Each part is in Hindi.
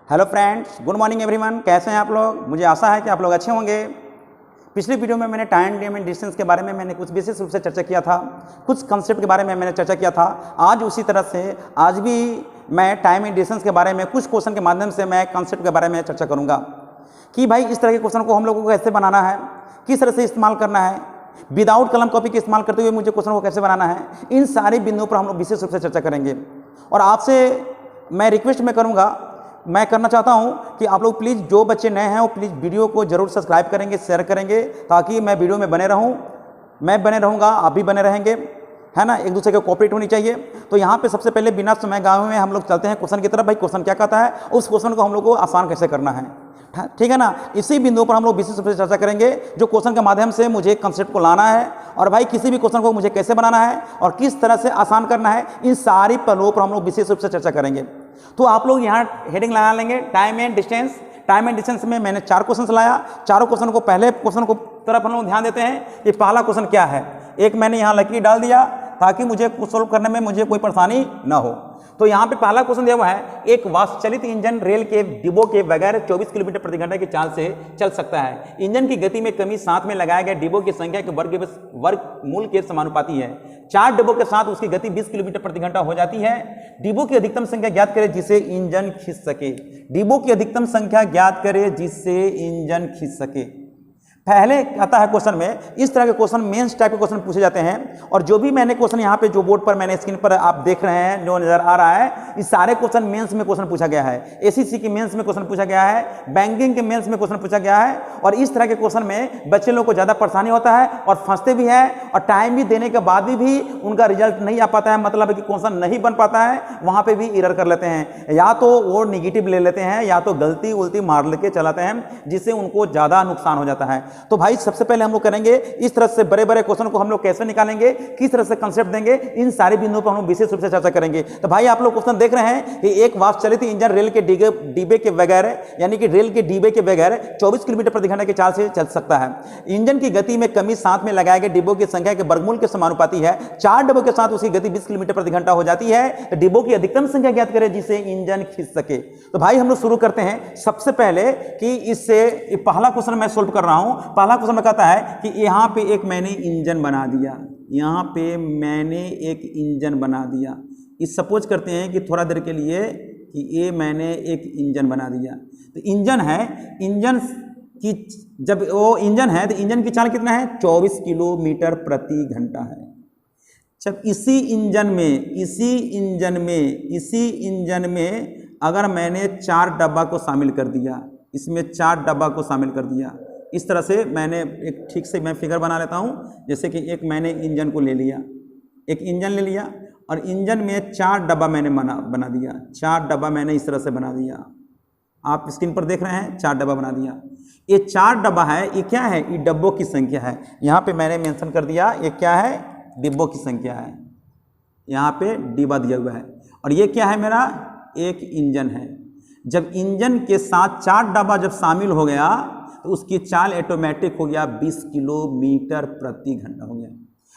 Hello friends, good morning everyone. कैसे हैं आप लोग? मुझे आशा है कि आप लोग अच्छे होंगे। पिछली वीडियो में मैंने टाइम एंड डिस्टेंस के बारे में मैंने कुछ विशेष रूप से चर्चा किया था, कुछ कंसेप्ट के बारे में मैंने चर्चा किया था। आज उसी तरह से आज भी मैं टाइम एंड डिस्टेंस के बारे में कुछ क्वेश्चन के माध्यम से मैं कंसेप्ट के बारे में चर्चा करूँगा कि भाई इस तरह के क्वेश्चन को हम लोगों को कैसे बनाना है, किस तरह से इस्तेमाल करना है, विदाउट कलम कॉपी के इस्तेमाल करते हुए मुझे क्वेश्चन को कैसे बनाना है। इन सारे बिंदुओं पर हम लोग विशेष रूप से चर्चा करेंगे। और आपसे मैं रिक्वेस्ट में करूँगा, मैं करना चाहता हूं कि आप लोग प्लीज़, जो बच्चे नए हैं वो प्लीज़ वीडियो को जरूर सब्सक्राइब करेंगे, शेयर करेंगे, ताकि मैं वीडियो में बने रहूं, मैं बने रहूंगा, आप भी बने रहेंगे, है ना। एक दूसरे को कोऑपरेट होनी चाहिए। तो यहाँ पे सबसे पहले बिना समय गाँव में हम लोग चलते हैं क्वेश्चन की तरफ। भाई क्वेश्चन क्या कहता है, उस क्वेश्चन को हम लोग को आसान कैसे करना है, ठीक है ना। इसी बिंदु पर हम लोग विशेष रूप से चर्चा करेंगे, जो क्वेश्चन के माध्यम से मुझे कंसेप्ट को लाना है और भाई किसी भी क्वेश्चन को मुझे कैसे बनाना है और किस तरह से आसान करना है, इन सारी पहलुओं पर हम लोग विशेष रूप से चर्चा करेंगे। तो आप लोग यहाँ हेडिंग लगा लेंगे, time and distance. Time and distance में मैंने 4 क्वेश्चन लाया। चारों क्वेश्चन को, पहले क्वेश्चन को तरफ हम लोग ध्यान देते हैं कि पहला क्वेश्चन क्या है। एक मैंने यहाँ लकीर डाल दिया ताकि मुझे सोल्व करने में मुझे कोई परेशानी ना हो। तो यहाँ पे पहला क्वेश्चन दिया हुआ है, एक वाष्पचलित इंजन रेल के डिब्बों के बगैर 24 किलोमीटर प्रति घंटा की चाल से चल सकता है। इंजन की गति में कमी, साथ में लगाए गए डिब्बों की संख्या के वर्गमूल के समानुपाती है। 4 डिब्बों के साथ उसकी गति 20 किलोमीटर प्रति घंटा हो जाती है। डिब्बों की अधिकतम संख्या ज्ञात करें जिससे इंजन खींच सके। डिब्बों की अधिकतम संख्या ज्ञात करें जिससे इंजन खींच सके। पहले आता है क्वेश्चन में, इस तरह के क्वेश्चन मेंस टाइप के क्वेश्चन पूछे जाते हैं। और जो भी मैंने क्वेश्चन यहाँ पे जो बोर्ड पर मैंने स्क्रीन पर आप देख रहे हैं, जो नजर आ रहा है, इस सारे क्वेश्चन मेंस में क्वेश्चन पूछा गया है। एसीसी की मेंस में क्वेश्चन पूछा गया है, बैंकिंग के मेंस में क्वेश्चन पूछा गया है। और इस तरह के क्वेश्चन में बच्चे लोग को ज्यादा परेशानी होता है और फंसते भी है, और टाइम भी देने के बाद भी उनका रिजल्ट नहीं आ पाता है, मतलब कि क्वेश्चन नहीं बन पाता है, वहां पर भी एरर कर लेते हैं। या तो वो निगेटिव ले लेते हैं या तो गलती उल्टी मार लेके चलाते हैं, जिससे उनको ज्यादा नुकसान हो जाता है। तो भाई सबसे पहले हम लोग करेंगे इस तरह से बड़े बड़े क्वेश्चन को हम लोग कैसे निकालेंगे, किस तरह से कंसेप्ट देंगे, इन सारे बिंदुओं पर हम विशेष रूप से चर्चा करेंगे। तो भाई आप लोग क्वेश्चन देख रहे हैं कि एक वाष्पचलित इंजन रेल के डिब्बे के बगैर, यानी कि रेल के डिब्बे के बगैर 24 किलोमीटर प्रति घंटा की चाल से चल सकता है। इंजन की गति में कमी, साथ में लगाए गए डिब्बों की संख्या के वर्गमूल के समानुपाती है। 4 डिब्बों के साथ उसकी गति 20 किलोमीटर प्रति घंटा हो जाती है। तो डिब्बों की अधिकतम संख्या ज्ञात करें जिससे इंजन खींच सके। तो भाई हम लोग शुरू करते हैं सबसे पहले कि इससे पहला क्वेश्चन मैं सोल्व कर रहा हूं। पहला क्वेश्चन में कहता है कि यहाँ पे एक मैंने इंजन बना दिया, यहाँ पे मैंने एक इंजन बना दिया। इस सपोज करते हैं कि थोड़ा देर के लिए कि ये मैंने एक इंजन बना दिया। तो इंजन है, इंजन की जब वो इंजन है तो इंजन की चाल कितना है, 24 किलोमीटर प्रति घंटा है। जब इसी इंजन में अगर मैंने 4 डब्बा को शामिल कर दिया, इसमें 4 डब्बा को शामिल कर दिया, इस तरह से मैंने एक ठीक से मैं फिगर बना लेता हूं। जैसे कि एक मैंने इंजन को ले लिया, एक इंजन ले लिया और इंजन में 4 डब्बा मैंने बना दिया। 4 डब्बा मैंने इस तरह से बना दिया, आप स्क्रीन पर देख रहे हैं, 4 डब्बा बना दिया। ये 4 डब्बा है, ये क्या है, ये डब्बों की संख्या है। यहाँ पे मैंने मेंशन कर दिया, ये क्या है, डिब्बों की संख्या है। यहाँ पे डिब्बा दिया हुआ है। और ये क्या है, मेरा एक इंजन है। जब इंजन के साथ 4 डब्बा जब शामिल हो गया तो उसकी चाल ऑटोमेटिक हो गया 20 किलोमीटर प्रति घंटा हो गया।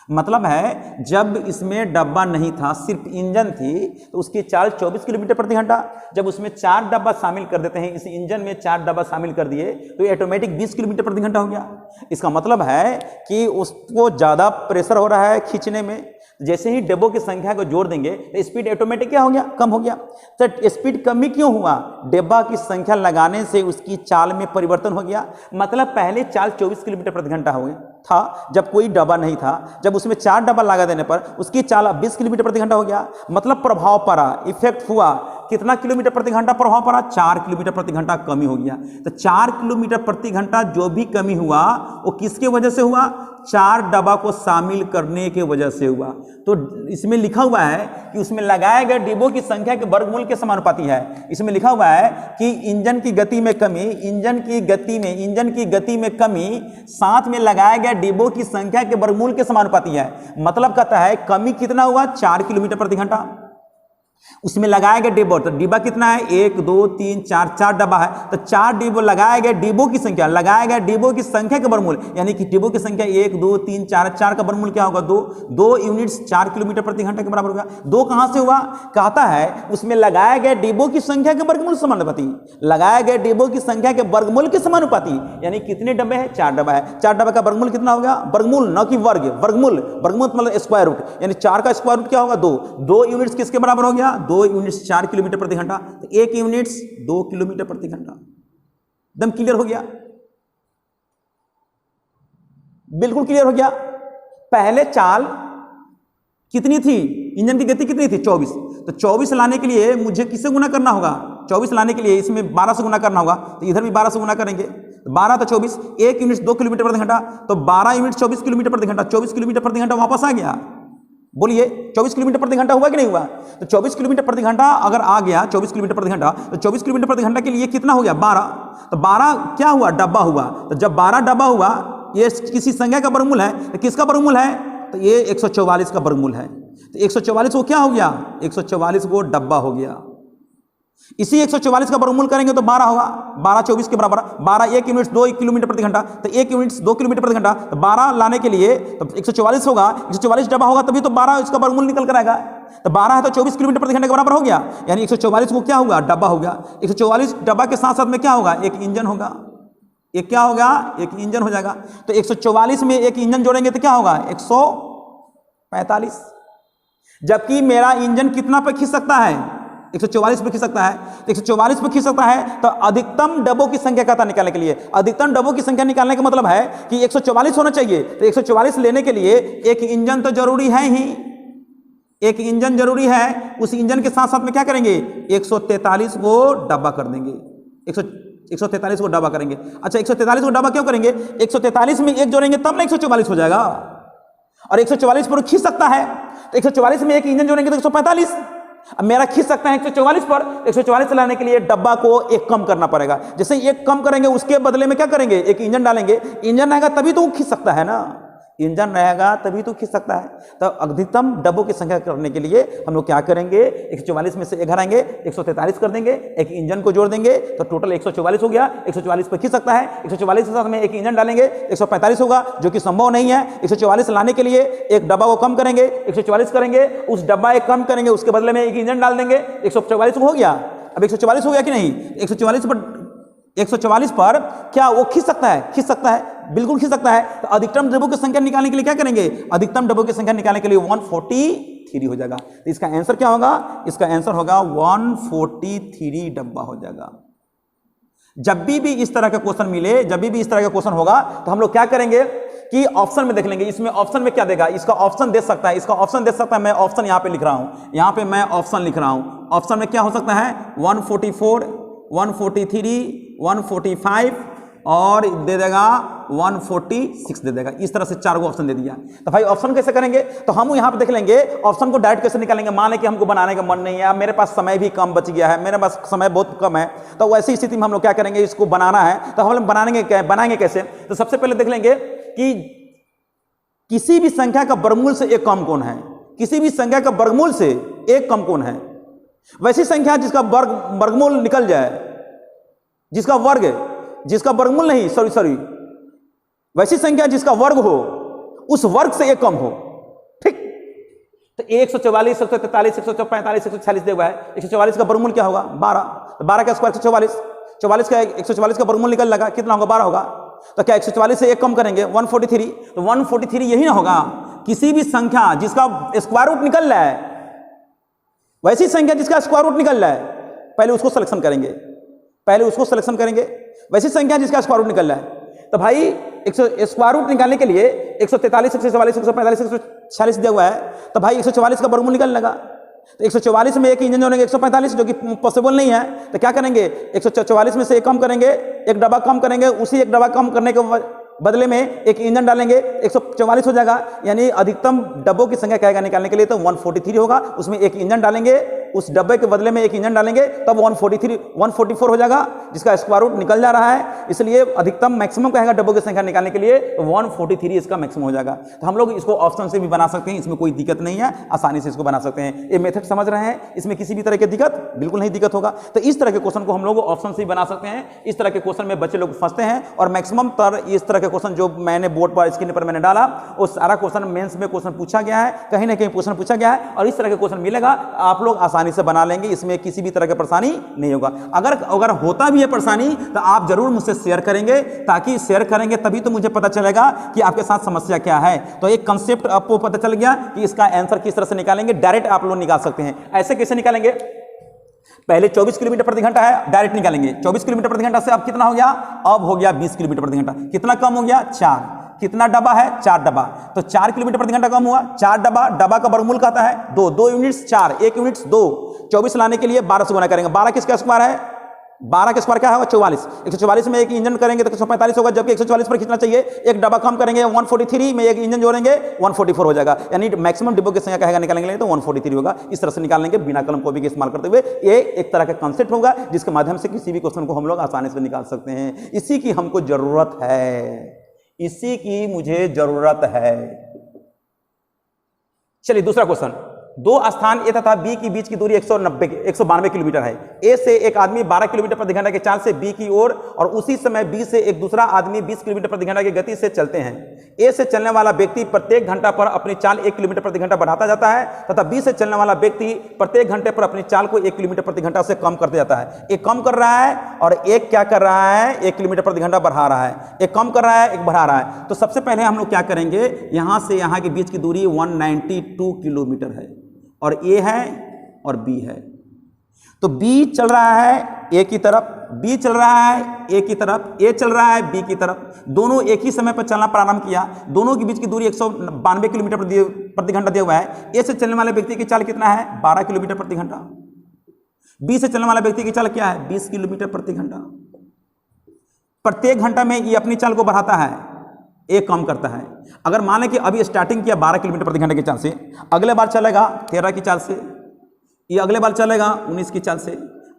मतलब है जब इसमें डब्बा नहीं था, सिर्फ इंजन थी, तो उसकी चाल 24 किलोमीटर प्रति घंटा। जब उसमें 4 डब्बा शामिल कर देते हैं, इस इंजन में 4 डब्बा शामिल कर दिए तो ऑटोमेटिक 20 किलोमीटर प्रति घंटा हो गया। इसका मतलब है कि उसको ज़्यादा प्रेशर हो रहा है खींचने में। जैसे ही डिब्बों की संख्या को जोड़ देंगे तो स्पीड ऑटोमेटिक क्या हो गया, कम हो गया। तो स्पीड कमी क्यों हुआ, डिब्बा की संख्या लगाने से उसकी चाल में परिवर्तन हो गया। मतलब पहले चाल 24 किलोमीटर प्रति घंटा हो गया था जब कोई डब्बा नहीं था। जब उसमें 4 डब्बा लगा देने पर उसकी चाल 20 किलोमीटर प्रति घंटा हो गया। मतलब प्रभाव पड़ा, इफेक्ट हुआ। कितना किलोमीटर प्रति घंटा प्रभाव पड़ा, 4 किलोमीटर प्रति घंटा कमी हो गया। तो 4 किलोमीटर प्रति घंटा जो भी कमी हुआ वो किसके वजह से हुआ, 4 डब्बा को शामिल करने के वजह से हुआ। तो इसमें लिखा हुआ है कि उसमें लगाए गए डिब्बों की संख्या के वर्गमूल के समानुपाती है। इसमें लिखा हुआ है कि इंजन की गति में कमी, इंजन की गति में कमी साथ में लगाए गए डिब्बों की संख्या के वर्गमूल के समानुपाती है। मतलब कहता है कमी कितना हुआ, 4 किलोमीटर प्रति घंटा। उसमें लगाया गया डिब्बा, तो डिब्बा कितना है, 1 2 3 4, 4 डब्बा है, तो 4 डिब्बो लगाया गया डिब्बों की संख्या, लगाया गया डिब्बों की संख्या का वर्गमूल, यानी कि डिब्बों की संख्या 1 2 3 4, 4 का वर्गमूल क्या होगा 2, 2 यूनिट्स 4 किलोमीटर प्रति घंटा के बराबर होगा। 2 कहां से हुआ, कहता है उसमें लगाया गया डिब्बों की संख्या के वर्गमूल समानुपाती, लगाया गया डिब्बों की संख्या के वर्गमूल के समानुपाती, यानी कितने डब्बे हैं, 4 डब्बा है, 4 डब्बा का वर्गमूल कितना होगा, वर्गमूल न कि वर्ग, वर्गमूल, वर्गमूल मतलब स्क्वायर रूट, यानी 4 का स्क्वायर रूट क्या होगा 2, 2 यूनिट्स किसके बराबर हो गया, 2 यूनिट्स 4 किलोमीटर प्रति घंटा, तो 1 यूनिट्स 2 किलोमीटर प्रति घंटा। एकदम क्लियर हो गया, बिल्कुल क्लियर हो गया। पहले चाल कितनी थी, इंजन की गति कितनी थी 24, तो 24 लाने के लिए मुझे किससे गुना करना होगा, 24 लाने के लिए इसमें 12 से गुना करना होगा, तो इधर भी 12 से गुना करेंगे, 12 तो 24, 1 यूनिट 2 किलोमीटर प्रति घंटा, तो 12 यूनिट 24 किलोमीटर प्रति घंटा, 24 किलोमीटर प्रति घंटा वापस आ गया। बोलिए 24 किलोमीटर प्रति घंटा हुआ कि नहीं हुआ, तो 24 किलोमीटर प्रति घंटा अगर आ गया 24 किलोमीटर प्रति घंटा, तो 24 किलोमीटर प्रति घंटा के लिए कितना हो गया 12, तो 12 क्या हुआ, डब्बा हुआ, तो जब 12 डब्बा हुआ, ये किसी संख्या का वर्गमूल है, तो किसका वर्गमूल है, तो ये 144 का वर्गमूल है, तो 144 को क्या हो गया, 144 को डब्बा हो गया। इसी 144 का वर्गमूल करेंगे तो 12 होगा, 12 24 के बराबर, 12 1 यूनिट 2 किलोमीटर प्रति घंटा, तो 1 यूनिट 2 किलोमीटर प्रति घंटा, तो 12 लाने के लिए तो 144 होगा, 144 डब्बा होगा तभी तो 12 इसका वर्गमूल निकल कर आएगा, तो 12 है तो 24 किलोमीटर प्रति घंटे के बराबर हो गया, यानी 144 को क्या होगा, डब्बा हो गया। 144 डब्बा के साथ साथ में क्या होगा, एक इंजन होगा, एक क्या होगा, एक इंजन हो जाएगा, तो 144 में एक इंजन जोड़ेंगे तो क्या होगा 145, जबकि मेरा इंजन कितना पे खींच सकता है, 144 पे खींच सकता है, तो 144 पे खींच सकता है, तो अधिकतम डब्बों की संख्या का निकालने के लिए, अधिकतम डब्बों की संख्या निकालने का मतलब है कि 144 होना चाहिए, तो 144 लेने के लिए एक इंजन तो जरूरी है ही, एक इंजन जरूरी है, उस इंजन के साथ साथ में क्या करेंगे 143 को डब्बा कर देंगे, 143 को डब्बा करेंगे। अच्छा 143 को डब्बा क्यों करेंगे, 143 में एक जोड़ेंगे तब ना 144 हो जाएगा, और 144 पर खींच सकता है, तो 144 में एक इंजन जोड़ेंगे तो 145, अब मेरा खींच सकता है 144 पर, 144 लाने के लिए डब्बा को एक कम करना पड़ेगा, जैसे एक कम करेंगे उसके बदले में क्या करेंगे, एक इंजन डालेंगे, इंजन रहेगा तभी तो खींच सकता है ना, इंजन रहेगा तभी तो खींच सकता है। तो अधिकतम डब्बों की संख्या करने के लिए हम लोग क्या करेंगे, 144 में से एक हटाएंगे, 143 कर देंगे, एक इंजन को जोड़ देंगे, तो टोटल 144 हो गया, 144 पर खींच सकता है, 144 के साथ में एक इंजन डालेंगे, 145 होगा, जो कि संभव नहीं है। 144 लाने के लिए एक डब्बा को कम करेंगे, 144 करेंगे, उस डब्बा एक कम करेंगे, उसके बदले में एक इंजन डाल देंगे, 144 हो गया। अब 144 हो गया कि नहीं, 144 पर क्या वो खींच सकता है, खींच सकता है, बिल्कुल खींच सकता है। तो अधिकतम डब्बों की संख्या निकालने के लिए क्या करेंगे, अधिकतम डब्बों की संख्या निकालने के लिए 143 हो जाएगा, तो इसका आंसर क्या होगा, इसका आंसर होगा 143 डब्बा हो जाएगा। जब भी इस तरह का क्वेश्चन मिले, जब भी इस तरह का क्वेश्चन होगा, तो हम लोग क्या करेंगे कि ऑप्शन में देख लेंगे, इसमें ऑप्शन में क्या देगा, इसका ऑप्शन दे सकता है, इसका ऑप्शन दे सकता है, मैं ऑप्शन यहां पे लिख रहा हूं, यहां पे मैं ऑप्शन लिख रहा हूं, ऑप्शन में क्या हो सकता है 144, 143, 145 और दे देगा 146 दे देगा, इस तरह से 4 ऑप्शन दे दिया। तो भाई ऑप्शन कैसे करेंगे, तो हम यहाँ पे देख लेंगे ऑप्शन को डायरेक्ट कैसे निकालेंगे। मान लें कि हमको बनाने का मन नहीं है, मेरे पास समय भी कम बच गया है, मेरे पास समय बहुत कम है, तो वैसी स्थिति में हम लोग क्या करेंगे, इसको बनाना है, तो हम लोग बनाएंगे कैसे। तो सबसे पहले देख लेंगे कि किसी भी संख्या का वर्गमूल से एक कम कौन है, किसी भी संख्या का वर्गमूल से एक कम कौन है। वैसी संख्या जिसका वर्गमूल निकल जाए, जिसका वर्गमूल नहीं, सॉरी, वैसी संख्या जिसका वर्ग हो, उस वर्ग से एक कम हो, ठीक। तो 144, 143, 145, 146 दिया हुआ है, 144 का वर्गमूल क्या होगा 12, तो 12 का स्क्वायर 144, 144 का वर्गमूल निकल लगा, कितना होगा 12 होगा। तो क्या 144 से एक कम करेंगे 143, तो 143 यही ना होगा, किसी भी संख्या जिसका स्क्वायर रूट निकल रहा है, वैसी संख्या जिसका स्क्वायर रूट निकल रहा है, पहले उसको सिलेक्शन करेंगे, वैसी संख्या जिसका स्क्वायर रूट निकल रहा है। तो भाई स्क्वायर रूट निकालने के लिए 143, 144, 145, 146 दिया हुआ है, तो भाई 144 का वर्गमूल निकल लगा, तो 144 में एक इंजन जोड़ेंगे 145, जो कि पॉसिबल नहीं है, तो क्या करेंगे 144 में से एक कम करेंगे, एक डब्बा कम करेंगे, उसी एक डब्बा कम करने के बदले में एक इंजन डालेंगे, 144 हो जाएगा। यानी अधिकतम डब्बों की संख्या क्या आएगा निकालने के लिए, तो 143 होगा, उसमें एक इंजन डालेंगे, उस डब्बे के बदले में एक इंजन डालेंगे तब 144 हो जाएगा, जिसका स्क्वायर रूट निकल जा रहा है। इसलिए अधिकतम मैक्सिमम कहेगा डब्बों की संख्या निकालने के लिए 143 इसका मैक्सिमम हो जाएगा। तो हम लोग इसको ऑप्शन से भी बना सकते हैं, इसमें कोई दिक्कत नहीं है, आसानी से इसको बना सकते हैं। ये मेथड समझ रहे हैं, इसमें किसी भी तरह की दिक्कत बिल्कुल नहीं दिक्कत होगा। तो इस तरह के क्वेश्चन को हम लोग ऑप्शन से ही बना सकते हैं। इस तरह के क्वेश्चन में बच्चे लोग फंसते हैं और मैक्सिमम तर इस तरह के क्वेश्चन जो मैंने बोर्ड पर स्क्रीन पर मैंने डाला वो सारा क्वेश्चन मेंस में क्वेश्चन पूछा गया है, कहीं ना कहीं क्वेश्चन पूछा गया है और इस तरह के क्वेश्चन मिलेगा, आप लोग आसानी से बना लेंगे, इसमें किसी भी तरह की परेशानी नहीं होगा। अगर होता भी है परेशानी तो आप जरूर मुझसे शेयर करेंगे, ताकि शेयर करेंगे तभी तो मुझे पता चलेगा कि आपके साथ समस्या क्या है। तो एक कंसेप्ट आपको पता चल गया कि इसका आंसर किस तरह से निकालेंगे। डायरेक्ट आप लोग निकाल सकते हैं। ऐसे कैसे निकालेंगे? पहले 24 किलोमीटर प्रति घंटा है, डायरेक्ट निकालेंगे। 24 किलोमीटर प्रति घंटा से अब कितना हो गया? अब हो गया 20 किलोमीटर प्रति घंटा। कितना कम हो गया? 4। कितना डब्बा है? 4 डब्बा। तो 4 किलोमीटर प्रति घंटा कम हुआ। 4 डब्बा, डब्बा का वर्गमूल कहता है 2 यूनिट्स 4, 1 यूनिट्स 2। 24 लाने के लिए 12 से गुना करेंगे। 12 किसका स्क्वायर है? 12 का स्क्वायर क्या होगा? 44। 144 में एक इंजन करेंगे तो 145 होगा, जबकि 144 पर खींचना चाहिए। एक डब्बा कम करेंगे 143 में एक इंजन जोड़ेंगे 144 हो जाएगा। यानी मैक्सिमम डिब्बों की संख्या कहेगा निकालेंगे तो 143 होगा। इस तरह से निकाल लेंगे बिना कलम कॉपी के इस्तेमाल करते हुए। ये एक तरह का कॉन्सेप्ट होगा जिसके माध्यम से किसी भी क्वेश्चन को हम लोग आसानी से निकाल सकते हैं। इसी की हमको जरूरत है, इसी की मुझे जरूरत है। चलिए दूसरा क्वेश्चन। 2 स्थान ए तथा बी के बीच की दूरी 192 किलोमीटर है। ए से एक आदमी 12 किलोमीटर प्रति घंटा की चाल से बी की ओर और उसी समय बी से एक दूसरा आदमी 20 किलोमीटर प्रति घंटा की गति से चलते हैं। ए से चलने वाला व्यक्ति प्रत्येक घंटा पर अपनी चाल 1 किलोमीटर प्रति घंटा बढ़ाता जाता है तथा बी से चलने वाला व्यक्ति प्रत्येक घंटे पर अपनी चाल को 1 किलोमीटर प्रति घंटा से कम करते जाता है। एक कम कर रहा है और एक क्या कर रहा है? 1 किलोमीटर प्रति घंटा बढ़ा रहा है। एक कम कर रहा है, एक बढ़ा रहा है। तो सबसे पहले हम लोग क्या करेंगे? यहां से यहां के बीच की दूरी 192 किलोमीटर है और ए है और बी है। तो बी चल रहा है ए की तरफ, बी चल रहा है ए की तरफ, ए चल रहा है बी की तरफ। दोनों एक ही समय पर चलना प्रारंभ किया। दोनों के बीच की दूरी 192 किलोमीटर प्रति घंटा दिया हुआ है। ए से चलने वाले व्यक्ति की चाल कितना है? 12 किलोमीटर प्रति घंटा। बी से चलने वाला व्यक्ति की चाल क्या है? 20 किलोमीटर प्रति घंटा। प्रत्येक घंटा में ये अपनी चाल को बढ़ाता है, एक कम करता है। अगर मान लें कि अभी स्टार्टिंग किया 12 किलोमीटर प्रति घंटे की चाल से, अगले बार चलेगा 13 की चाल से, ये अगले बार चलेगा 19 की चाल से,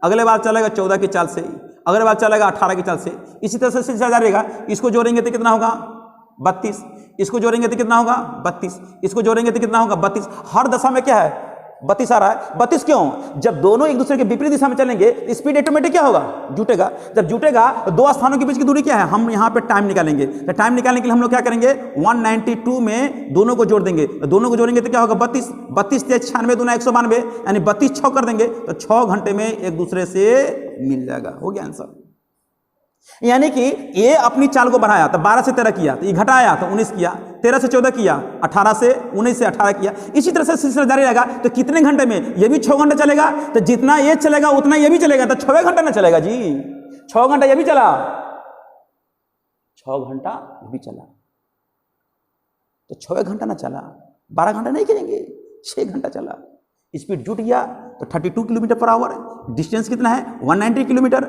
अगले बार चलेगा 14 की चाल से, अगले बार चलेगा 18 की चाल से। इसी तरह से सिलसिला जारी रहेगा। इसको जोड़ेंगे तो कितना होगा? 32। इसको जोड़ेंगे तो कितना होगा? 32। इसको जोड़ेंगे तो कितना होगा? 32। हर दशा में क्या है? 32 आ रहा है। 32 क्यों? जब दोनों एक दूसरे के विपरीत दिशा में चलेंगे स्पीड ऑटोमेटिक क्या होगा? जुटेगा। जब जुटेगा तो 2 स्थानों के बीच की दूरी क्या है? हम यहाँ पे टाइम निकालेंगे। तो टाइम निकालने के लिए हम लोग क्या करेंगे? 192 में दोनों को जोड़ देंगे। दोनों को जोड़ेंगे तो क्या होगा? 32। 32 से 96 दूना 192, यानी 32 6 कर देंगे तो 6 घंटे में एक दूसरे से मिल जाएगा। हो गया आंसर। यानी कि ये अपनी चाल को बढ़ाया तो 12 से 13 किया, तो ये घटाया तो 19 किया, 13 से 14 किया, 18 से 19 से 18 किया। इसी तरह से सिलसिला जारी रहेगा। तो कितने घंटे में? ये भी 6 घंटे चलेगा। तो जितना ये चलेगा उतना ये भी चलेगा, तो 6 घंटा ना चलेगा जी। 6 घंटा ये भी चला, 6 घंटा ये भी चला, तो 6 घंटा ना चला, 12 घंटा नहीं करेंगे, 6 घंटा चला। स्पीड जुट गया तो 32 किलोमीटर पर आवर। डिस्टेंस कितना है? 192 किलोमीटर।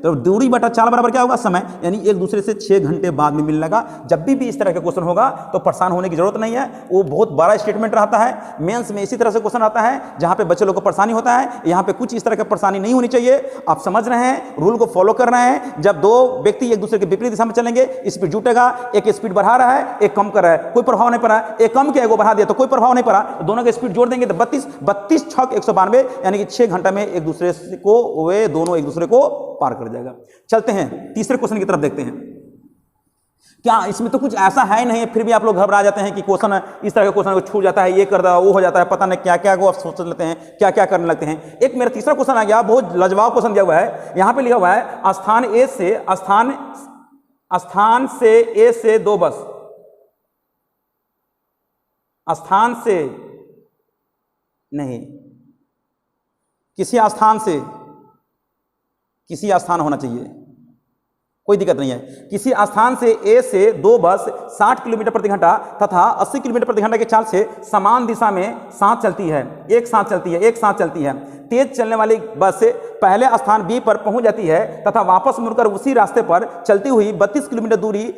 तो दूरी बटा चाल बराबर क्या होगा? समय। यानी एक दूसरे से 6 घंटे बाद में मिलने लगा। जब भी इस तरह का क्वेश्चन होगा तो परेशान होने की जरूरत नहीं है। वो बहुत बड़ा स्टेटमेंट रहता है। मेंस में इसी तरह से क्वेश्चन आता है जहां पे बच्चे लोग को परेशानी होता है। यहाँ पे कुछ इस तरह की परेशानी नहीं होनी चाहिए। आप समझ रहे हैं, रूल को फॉलो कर रहे हैं। जब 2 व्यक्ति एक दूसरे के विपरीत दिशा में चलेंगे स्पीड जुटेगा। एक स्पीड बढ़ा रहा है, एक कम कर रहा है, कोई प्रभाव नहीं पड़ा। एक कम किया, वो बढ़ा दिया तो कोई प्रभाव नहीं पड़ा। दोनों का स्पीड जोड़ देंगे तो 32 6 192, यानी कि 6 घंटा में एक दूसरे को वे दोनों एक दूसरे को पार कर जाएगा। चलते हैं तीसरे क्वेश्चन की तरफ देखते हैं। क्या इसमें तो कुछ ऐसा है नहीं, फिर भी आप लोग घबरा जाते हैं कि क्वेश्चन इस तरह के क्वेश्चन को छूट जाता है, ये कर रहा वो हो जाता है, पता नहीं क्या क्या को आप सोच लेते हैं, क्या क्या करने लगते हैं। एक मेरा तीसरा क्वेश्चन आ गया, बहुत लाजवाब क्वेश्चन दिया हुआ है। यहां पे लिखा हुआ है स्थान से ए से 2 बस, स्थान से नहीं, किसी स्थान होना चाहिए, कोई दिक्कत नहीं है। किसी स्थान से ए से 2 बस 60 किलोमीटर प्रति घंटा तथा 80 किलोमीटर प्रति घंटा की चाल से समान दिशा में साथ चलती है, एक साथ चलती है। तेज चलने वाली बस से पहले स्थान बी पर पहुंच जाती है तथा वापस मुड़कर उसी रास्ते पर चलती हुई 32 किलोमीटर दूरी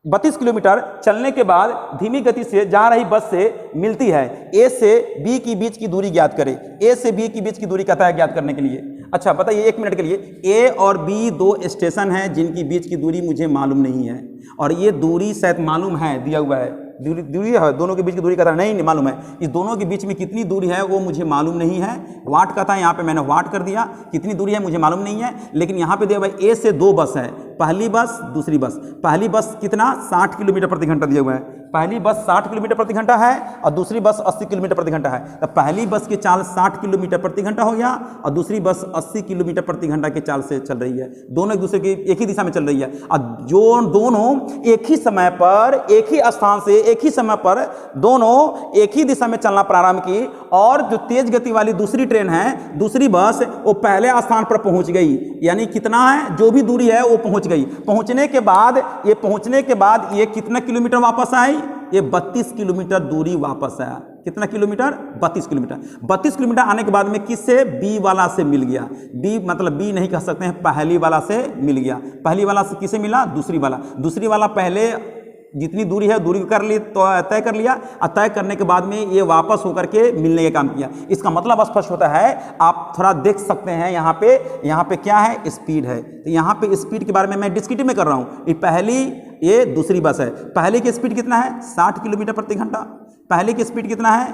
32 किलोमीटर चलने के बाद धीमी गति से जा रही बस से मिलती है। ए से बी की बीच की दूरी ज्ञात करें। ए से बी की बीच की दूरी कहता है ज्ञात करने के लिए। अच्छा बताइए 1 मिनट के लिए, ए और बी 2 स्टेशन हैं जिनकी बीच की दूरी मुझे मालूम नहीं है, और ये दूरी शायद मालूम है, दिया हुआ है दूरी है, दोनों के बीच की दूरी कहता है नहीं मालूम है। इस दोनों के बीच में कितनी दूरी है वो मुझे मालूम नहीं है। वाट कहता है, यहाँ पे मैंने वाट कर दिया, कितनी दूरी है मुझे मालूम नहीं है। लेकिन यहाँ पे दिया हुआ है ए से 2 बस है, पहली बस दूसरी बस। पहली बस कितना 60 किलोमीटर प्रति घंटा दिया हुआ है, पहली बस 60 किलोमीटर प्रति घंटा है और दूसरी बस 80 किलोमीटर प्रति घंटा है। तो पहली बस की चाल 60 किलोमीटर प्रति घंटा हो गया और दूसरी बस 80 किलोमीटर प्रति घंटा की चाल से चल रही है। दोनों एक दूसरे की एक ही दिशा में चल रही है, और जो दोनों एक ही समय पर एक ही स्थान से एक ही समय पर दोनों एक ही दिशा में चलना प्रारंभ की, और जो तेज गति वाली दूसरी ट्रेन है, दूसरी बस, वो पहले स्थान पर पहुंच गई। यानी कितना है, जो भी दूरी है वो पहुंच गई। पहुंचने के बाद ये कितना किलोमीटर वापस आई, ये 32 किलोमीटर दूरी वापस आया। कितना किलोमीटर, 32 किलोमीटर। 32 किलोमीटर आने के बाद में किससे, बी वाला से मिल गया। बी मतलब बी नहीं कह सकते हैं, पहली वाला से मिल गया। पहली वाला से किसे मिला, दूसरी वाला। दूसरी वाला पहले जितनी दूरी है दूरी कर ली, तो तय कर लिया, और तय करने के बाद में ये वापस होकर के मिलने का काम किया। इसका मतलब स्पष्ट होता है। आप थोड़ा देख सकते हैं यहाँ पे क्या है, स्पीड है। तो यहाँ पे स्पीड के बारे में मैं डिस्क्रिप्टिव में कर रहा हूँ। ये पहली, ये दूसरी बस है। पहले की स्पीड कितना है, 60 किलोमीटर प्रति घंटा। पहले की स्पीड कितना है,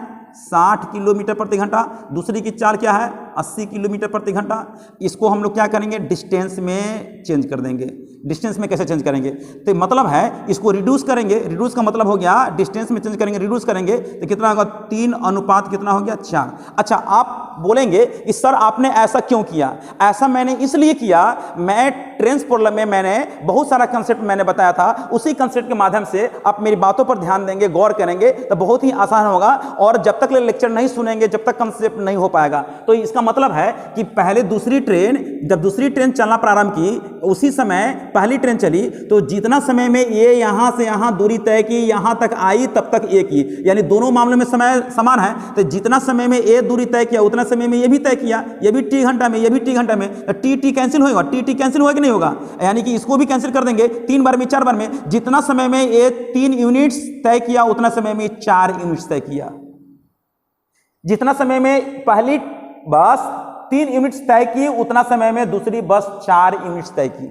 60 किलोमीटर प्रति घंटा। दूसरी की चाल क्या है, 80 किलोमीटर प्रति घंटा। इसको हम लोग क्या करेंगे, डिस्टेंस में चेंज कर देंगे। डिस्टेंस में कैसे चेंज करेंगे, तो मतलब है इसको रिड्यूस करेंगे। रिड्यूस का मतलब हो गया डिस्टेंस में चेंज करेंगे, रिड्यूस करेंगे तो कितना होगा, 3 अनुपात कितना हो गया, 4। अच्छा आप बोलेंगे कि सर आपने ऐसा क्यों किया। ऐसा मैंने इसलिए किया, मैं ट्रांसपोर्ट में मैंने बहुत सारा कंसेप्ट मैंने बताया था, उसी कंसेप्ट के माध्यम से आप मेरी बातों पर ध्यान देंगे, गौर करेंगे तो बहुत ही आसान होगा। और जब तक लेक्चर नहीं सुनेंगे, जब तक कंसेप्ट नहीं हो पाएगा। तो इसका मतलब है कि पहले जब दूसरी ट्रेन चलना प्रारंभ की, उसी समय पहली ट्रेन चली, तो जितना समय में ये यहां से यहां दूरी तय की, यहां तक आई, तब तक ये की। यानी दोनों मामलों में समय समान है। तो जितना समय में ये दूरी तय किया, उतना समय में ये भी तय किया। ये भी टी घंटा में, ये भी टी घंटा में। तो टी कैंसिल होगा, टी कैंसिल होगा कि नहीं होगा, यानी कि इसको भी कैंसिल कर देंगे 3 बार में, 4 बार में। जितना समय में ये 3 यूनिट्स तय किया, उतना समय में 4 यूनिट्स तय किया। जितना समय में पहली बस 3 यूनिट्स तय की, उतना समय में दूसरी बस 4 यूनिट्स तय की।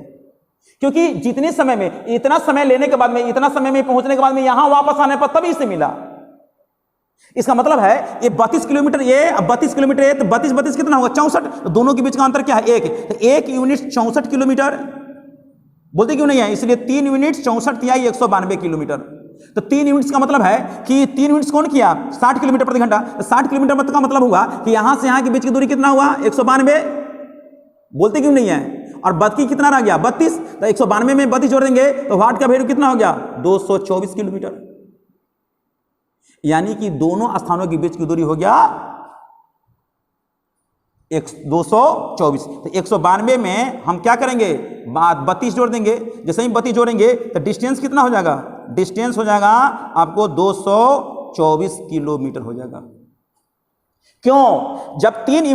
क्योंकि जितने समय में, इतना समय लेने के बाद में, इतना समय में पहुंचने के बाद में, यहां वापस आने पर तभी से मिला। इसका मतलब है ये 32 किलोमीटर, ये 32 किलोमीटर, ये तो 32 कितना होगा, 64। तो दोनों के बीच का अंतर क्या है, 1। तो 1 यूनिट 64 किलोमीटर बोलते क्यों नहीं है, इसलिए 3 यूनिट 64 या 192 किलोमीटर। तो 3 यूनिट्स का मतलब है कि 3 यूनिट्स कौन किया, 60 किलोमीटर प्रति घंटा। 60 किलोमीटर का मतलब हुआ कि यहां से यहां के बीच की दूरी कितना हुआ, 192। बोलते क्यों नहीं है। और बाकी कितना रह गया, 32। तो 192 में 32 जोड़ देंगे तो वाट का वैल्यू कितना हो गया, 224 किलोमीटर। यानी कि दोनों स्थानों के बीच की दूरी हो गया 224। तो 192 में हम क्या करेंगे, 32 जोड़ देंगे। जैसे ही 32 जोड़ेंगे तो डिस्टेंस कितना हो जाएगा, डिस्टेंस हो जाएगा आपको 224 किलोमीटर हो जाएगा। क्यों, जब 3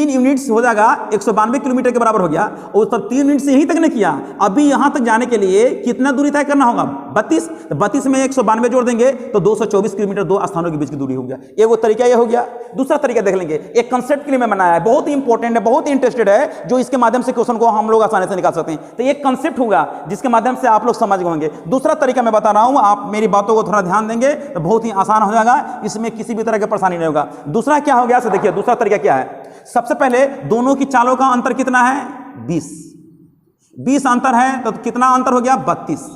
यूनिट्स हो जाएगा 192 किलोमीटर के बराबर हो गया, और तब 3 यूनिट से यहीं तक नहीं किया, अभी यहां तक जाने के लिए कितना दूरी तय करना होगा, 32। तो 32 में 192 जोड़ देंगे तो 224 किलोमीटर 2 स्थानों के बीच की दूरी हो गया। ये वो तरीका ये हो गया। दूसरा तरीका देख लेंगे, एक कंसेप्ट के लिए मैं बनाया है, बहुत ही इंपॉर्टेंट है, बहुत ही इंटरेस्टेड है, जो इसके माध्यम से क्वेश्चन को हम लोग आसानी से निकाल सकते हैं। तो एक कंसेप्ट होगा जिसके माध्यम से आप लोग समझ गए। दूसरा तरीका मैं बता रहा हूं, आप मेरी बातों को थोड़ा ध्यान देंगे तो बहुत ही आसान हो जाएगा, इसमें किसी भी तरह की परेशानी नहीं होगा। दूसरा क्या हो गया, देखिए दूसरा तरीका क्या है। सबसे पहले दोनों की चालों का अंतर कितना है, 20 अंतर है, तो कितना अंतर हो गया, 32।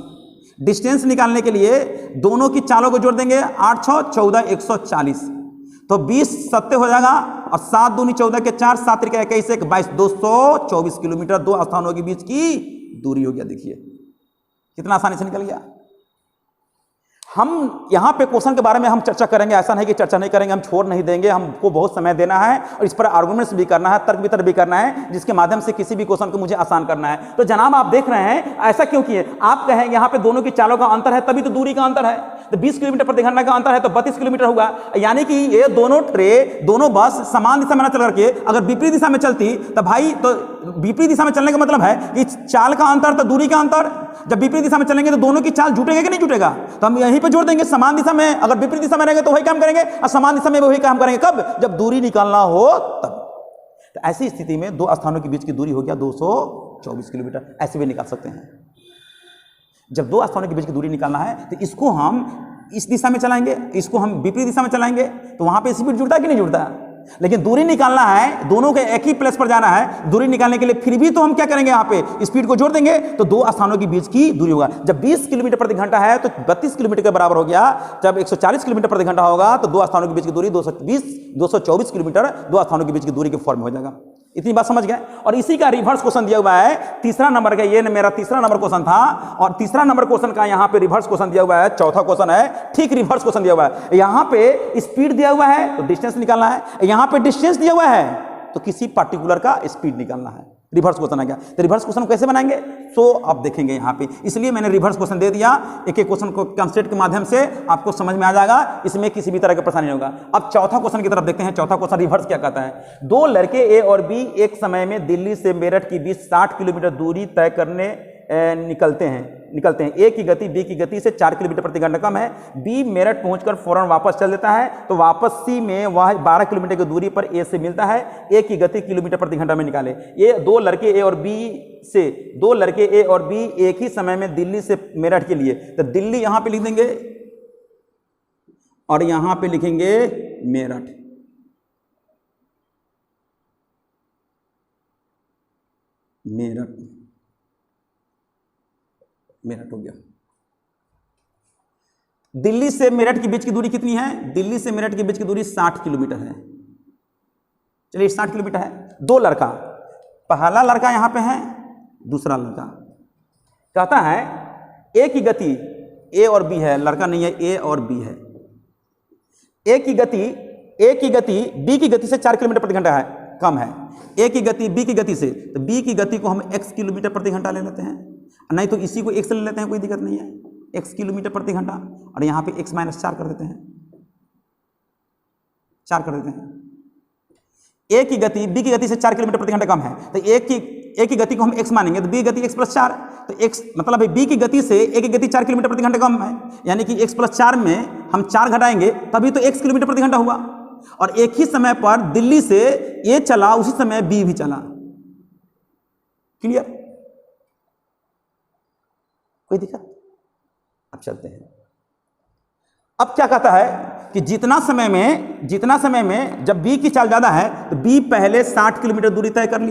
डिस्टेंस निकालने के लिए दोनों की चालों को जोड़ देंगे, 8 6 14 140। तो 20 सत्ते हो जाएगा, और 7 दूनी 14 के 4, 7 त्रिक 21 1 22, 224 किलोमीटर 2 स्थानों के बीच की दूरी हो गया। देखिए कितना आसानी से निकल गया। हम यहाँ पे क्वेश्चन के बारे में हम चर्चा करेंगे, ऐसा नहीं कि चर्चा नहीं करेंगे, हम छोड़ नहीं देंगे। हमको बहुत समय देना है और इस पर आर्गुमेंट्स भी करना है, तर्क वितर्क भी करना है, जिसके माध्यम से किसी भी क्वेश्चन को मुझे आसान करना है। तो जनाब आप देख रहे हैं ऐसा क्यों किए, आप कहें यहाँ पे दोनों की चालों का अंतर है, तभी तो दूरी का अंतर है। तो 20 किलोमीटर प्रति घंटा का अंतर है, तो 32 किलोमीटर हुआ। यानी कि ये दोनों बस समान दिशा में न चल करके अगर विपरीत दिशा में चलती तो भाई, तो विपरीत दिशा में चलने का मतलब है कि चाल का अंतर तो दूरी का अंतर। जब विपरीत दिशा में चलेंगे तो दोनों की चाल जुटेगा कि नहीं जुटेगा, तो हम यहीं पे जोड़ देंगे। समान दिशा में अगर विपरीत दिशा में रहेंगे तो वही काम करेंगे, और समान दिशा में वही काम करेंगे। कब? जब दूरी निकालना हो तब। तो ऐसी स्थिति में दो स्थानों के बीच की दूरी हो गया 224 किलोमीटर। ऐसे भी निकाल सकते हैं। जब दो स्थानों के बीच की दूरी निकालना है तो इसको हम इस दिशा में चलाएंगे, इसको हम विपरीत दिशा में चलाएंगे, तो वहां पे स्पीड जुड़ता है कि नहीं जुड़ता। लेकिन दूरी निकालना है, दोनों के एक ही प्लेस पर जाना है। दूरी निकालने के लिए फिर भी तो हम क्या करेंगे, यहाँ पे स्पीड को जोड़ देंगे, तो दो स्थानों के बीच की दूरी होगा। जब 20 किलोमीटर प्रति घंटा है तो 32 किलोमीटर के बराबर हो गया। जब 140 किलोमीटर प्रति घंटा होगा तो दो स्थानों के बीच की दूरी 224 किलोमीटर दो स्थानों के बीच की दूरी के फॉर्म में हो जाएगा। इतनी बात समझ गए। और इसी का रिवर्स क्वेश्चन दिया हुआ है तीसरा नंबर का। ये मेरा तीसरा नंबर क्वेश्चन था, और तीसरा नंबर क्वेश्चन का यहाँ पे रिवर्स क्वेश्चन दिया हुआ है। चौथा क्वेश्चन है, ठीक रिवर्स क्वेश्चन दिया हुआ है। यहाँ पे स्पीड दिया हुआ है तो डिस्टेंस निकालना है, यहाँ पे डिस्टेंस दिया हुआ है तो किसी पार्टिकुलर का स्पीड निकालना है। रिवर्स क्वेश्चन है क्या, तो रिवर्स क्वेश्चन कैसे बनाएंगे तो आप देखेंगे यहाँ पे। इसलिए मैंने रिवर्स क्वेश्चन दे दिया। एक एक क्वेश्चन को कंसेप्ट के माध्यम से आपको समझ में आ जाएगा, इसमें किसी भी तरह की परेशानी नहीं होगा। अब चौथा क्वेश्चन की तरफ देखते हैं। चौथा क्वेश्चन रिवर्स क्या कहता है। दो लड़के ए और बी एक समय में दिल्ली से मेरठ के बीच 60 किलोमीटर दूरी तय करने निकलते हैं। ए की गति बी की गति से 4 किलोमीटर प्रति घंटा कम है। बी मेरठ पहुंचकर फौरन वापस चल देता है, तो वापसी में वह 12 किलोमीटर की दूरी पर ए से मिलता है। ए की गति किलोमीटर प्रति घंटा में निकाले। ये दो लड़के ए और बी एक ही समय में दिल्ली से मेरठ के लिए, तो दिल्ली यहां पे लिख देंगे और यहां पे लिखेंगे मेरठ। मेरठ हो गया। दिल्ली से मेरठ के बीच की दूरी कितनी है, दिल्ली से मेरठ के बीच की दूरी 60 किलोमीटर है। चलिए 60 किलोमीटर है। दो लड़का, पहला लड़का यहां पे है, दूसरा लड़का। कहता है ए की गति, ए और बी है, लड़का नहीं है, ए और बी है। ए की गति बी की गति से 4 किलोमीटर प्रति घंटा है, कम है। ए की गति बी की गति से, तो बी की गति को हम x किलोमीटर प्रति घंटा ले लेते हैं, नहीं तो इसी को x ले लेते हैं, कोई दिक्कत नहीं है। x किलोमीटर प्रति घंटा, और यहाँ पे x - 4 कर देते हैं, 4 कर देते हैं। ए की गति बी की गति से 4 किलोमीटर प्रति घंटा कम है, तो ए की गति को हम x मानेंगे, तो बी की गति x + 4, तो x मतलब है बी की गति से ए की गति 4 किलोमीटर प्रति घंटा कम है, यानी कि x + 4 में हम 4 घटाएंगे तभी तो x किलोमीटर प्रति घंटा हुआ। और एक ही समय पर दिल्ली से ए चला, उसी समय बी भी चला। क्लियर? कोई दिक्कत? अब चलते हैं। अब क्या कहता है कि जितना समय में जब बी की चाल ज्यादा है तो बी पहले 60 किलोमीटर दूरी तय कर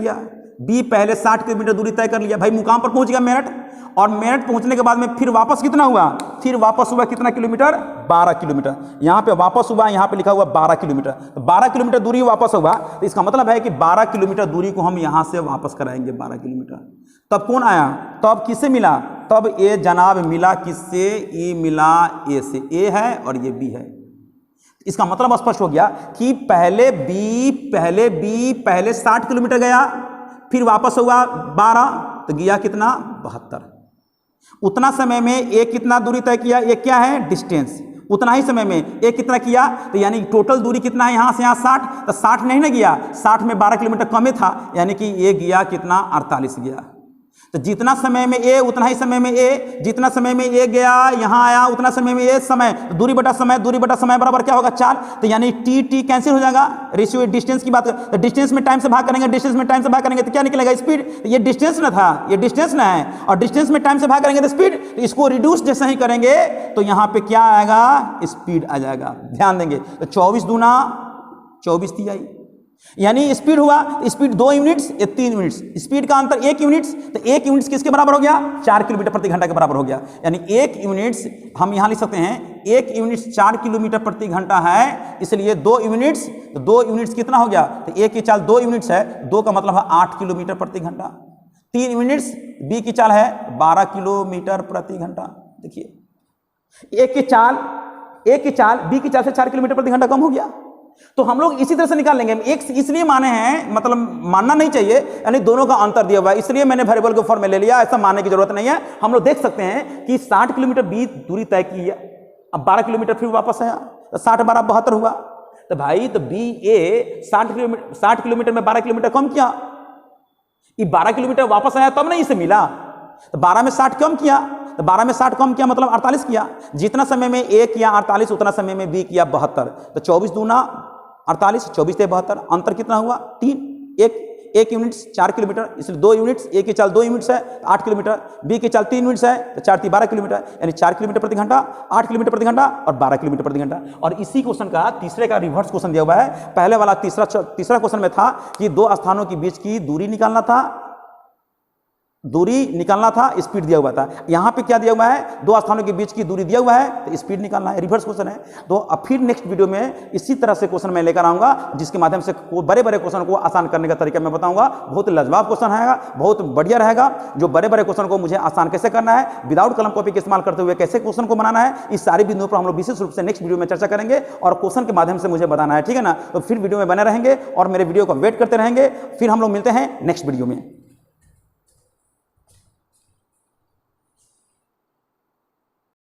लिया। भाई मुकाम पर पहुंच गया मेरठ, और मेरठ पहुंचने के बाद में फिर वापस कितना हुआ, कितना किलोमीटर, 12 किलोमीटर। यहाँ पे वापस हुआ, यहाँ पे लिखा हुआ 12 किलोमीटर, तो 12 किलोमीटर दूरी वापस हुआ। तो इसका मतलब है कि 12 किलोमीटर दूरी को हम यहाँ से वापस कराएंगे 12 किलोमीटर। तब कौन आया, तब किससे मिला, तब ए जनाब मिला किससे, ए मिला ए से। ए है और ये बी है। इसका मतलब स्पष्ट हो गया कि पहले बी 60 किलोमीटर गया, फिर वापस हुआ 12, तो गया कितना, 72। उतना समय में ए कितना दूरी तय किया, ये क्या है, डिस्टेंस। उतना ही समय में ए कितना किया, तो यानी टोटल दूरी कितना है, यहाँ से यहाँ 60, तो 60 नहीं ना गया, 60 में 12 किलोमीटर कम था, यानी कि ये गया कितना, 48 गया। तो जितना समय में ए उतना ही समय में ए, जितना समय में ए गया यहाँ आया उतना समय में ए समय, तो दूरी बटा समय बराबर क्या होगा, 4। तो यानी टी कैंसिल हो जाएगा। रेशियो डिस्टेंस की बात, तो डिस्टेंस में टाइम से भाग करेंगे, तो क्या निकलेगा, स्पीड। तो ये डिस्टेंस ना था, ये डिस्टेंस ना है, और डिस्टेंस में टाइम से भाग करेंगे तो स्पीड। तो इसको रिड्यूस जैसे ही करेंगे तो यहाँ पे क्या आएगा, स्पीड आ जाएगा। ध्यान देंगे, तो 24 दूना 24 तिहाई, यानी स्पीड हुआ, स्पीड 2 यूनिट्स या 3 यूनिट्स, स्पीड का अंतर 1 यूनिट्स, तो 1 यूनिट्स किसके बराबर हो गया, 4 किलोमीटर प्रति घंटा के बराबर हो गया। यानी 1 यूनिट्स हम यहां लिख सकते हैं, 1 यूनिट्स 4 किलोमीटर प्रति घंटा है, इसलिए 2 यूनिट्स, तो 2 यूनिट्स कितना हो गया, तो ए की चाल 2 यूनिट्स है, 2 का मतलब है 8 किलोमीटर प्रति घंटा। 3 यूनिट्स बी की चाल है 12 किलोमीटर प्रति घंटा। देखिए ए की चाल बी की चाल से 4 किलोमीटर प्रति घंटा कम हो गया। तो हम लोग इसी तरह से निकाल लेंगे। एक इसलिए माने हैं, मतलब मानना नहीं चाहिए, यानी दोनों का अंतर दिया हुआ है, इसलिए मैंने वेरिएबल के फॉर्म में ले लिया। ऐसा मानने की जरूरत नहीं है। हम लोग देख सकते हैं कि 60 किलोमीटर बी दूरी तय की है, अब 12 किलोमीटर फिर वापस आया, तो 60 12 72 हुआ। तो भाई तो बी ए 60 किलोमीटर में 12 किलोमीटर कम किया, ये 12 किलोमीटर वापस आया तब नहीं इसे मिला, तो 12 में 60 कम किया, तो 12 में 60 कम किया मतलब 48 किया। जितना समय में ए किया 48 उतना समय में बी किया 72, तो 24 दूना 48, 24 से 72, अंतर कितना हुआ 3। एक यूनिट्स 4 किलोमीटर, इसलिए 2 यूनिट्स, ए की चाल 2 यूनिट्स है 8 किलोमीटर, बी की चाल 3 यूनिट्स है तो 4 3 12 किलोमीटर, यानी 4 किलोमीटर प्रति घंटा, 8 किलोमीटर प्रति घंटा और 12 किलोमीटर प्रति घंटा। और इसी क्वेश्चन का तीसरे का रिवर्स क्वेश्चन दिया हुआ है। पहले वाला तीसरा क्वेश्चन में था कि 2 स्थानों के बीच की दूरी निकालना था, स्पीड दिया हुआ था। यहां पे क्या दिया हुआ है, 2 स्थानों के बीच की दूरी दिया हुआ है तो स्पीड निकालना है, रिवर्स क्वेश्चन है। तो अब फिर नेक्स्ट वीडियो में इसी तरह से क्वेश्चन मैं लेकर आऊंगा, जिसके माध्यम से बड़े बड़े क्वेश्चन को आसान करने का तरीका मैं बताऊंगा। बहुत लाजवाब क्वेश्चन है, बहुत बढ़िया रहेगा। जो बड़े बड़े क्वेश्चन को मुझे आसान कैसे करना है, विदाउट कलम कॉपी का इस्तेमाल करते हुए कैसे क्वेश्चन को बनाना है, इस सारी बिंदुओं पर हम लोग विशेष रूप से नेक्स्ट वीडियो में चर्चा करेंगे और क्वेश्चन के माध्यम से मुझे बताना है, ठीक है ना। तो फिर वीडियो में बने रहेंगे और मेरे वीडियो को वेट करते रहेंगे। फिर हम लोग मिलते हैं नेक्स्ट वीडियो में।